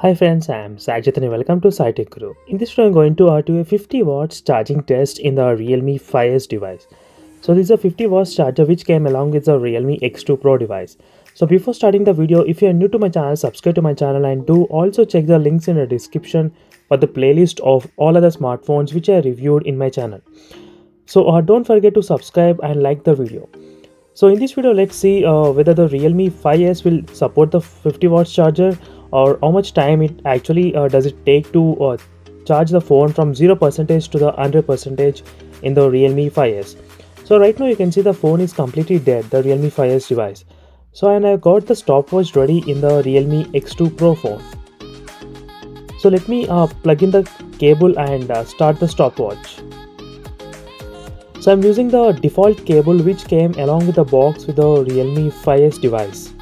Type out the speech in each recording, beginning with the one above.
Hi friends, I am Sajid and welcome to SciTech Guru. In this video, I'm going to do a 50 watts charging test in the Realme 5S device. So this is a 50 watts charger which came along with the Realme X2 Pro device. So before starting the video, if you are new to my channel, subscribe to my channel and do also check the links in the description for the playlist of all other smartphones which I reviewed in my channel. So don't forget to subscribe and like the video. So in this video, let's see whether the Realme 5S will support the 50 watts charger or how much time it actually does it take to charge the phone from 0% to the 100% in the Realme 5S. So right now you can see the phone is completely dead, the Realme 5S device. So and I got the stopwatch ready in the Realme X2 Pro phone. So let me plug in the cable and start the stopwatch. So I'm using the default cable which came along with the box with the Realme 5S device.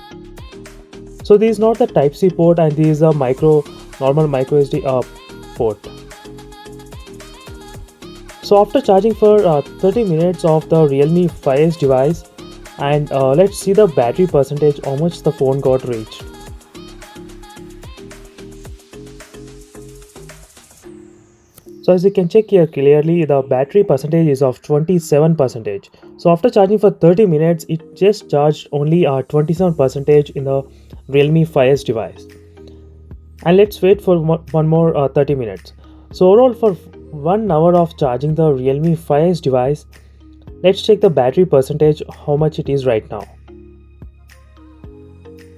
So this is not the Type-C port and this is a normal micro SD port. So after charging for 30 minutes of the Realme 5S device, and let's see the battery percentage, how much the phone got reached. So as you can check here clearly, the battery percentage is of 27%. So after charging for 30 minutes, it just charged only 27% in the Realme 5S device. And let's wait for one more 30 minutes. So overall for 1 hour of charging the Realme 5S device, let's check the battery percentage, how much it is right now.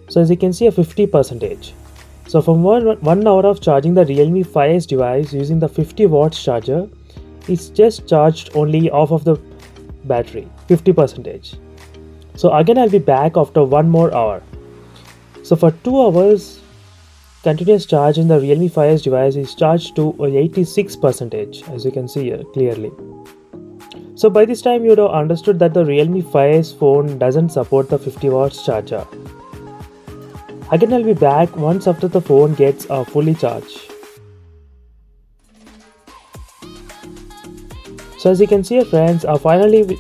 So as you can see, a 50%. So from 1 hour of charging the Realme 5S device using the 50 watts charger, it's just charged only half of the battery, 50%. So again I'll be back after 1 more hour. So for 2 hours, continuous charge in the Realme 5S device is charged to 86%, as you can see here clearly. So by this time you would have understood that the Realme 5S phone doesn't support the 50 watts charger. Again I'll be back once after the phone gets fully charged. So as you can see here friends, finally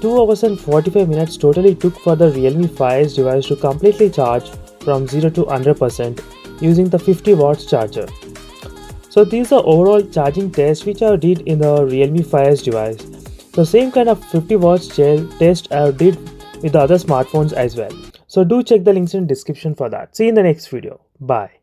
2 hours and 45 minutes totally took for the Realme 5S device to completely charge from 0 to 100% using the 50 watts charger. So these are overall charging tests which I did in the Realme 5S device. The same kind of 50 watts test I did with the other smartphones as well. So do check the links in description for that. See you in the next video. Bye.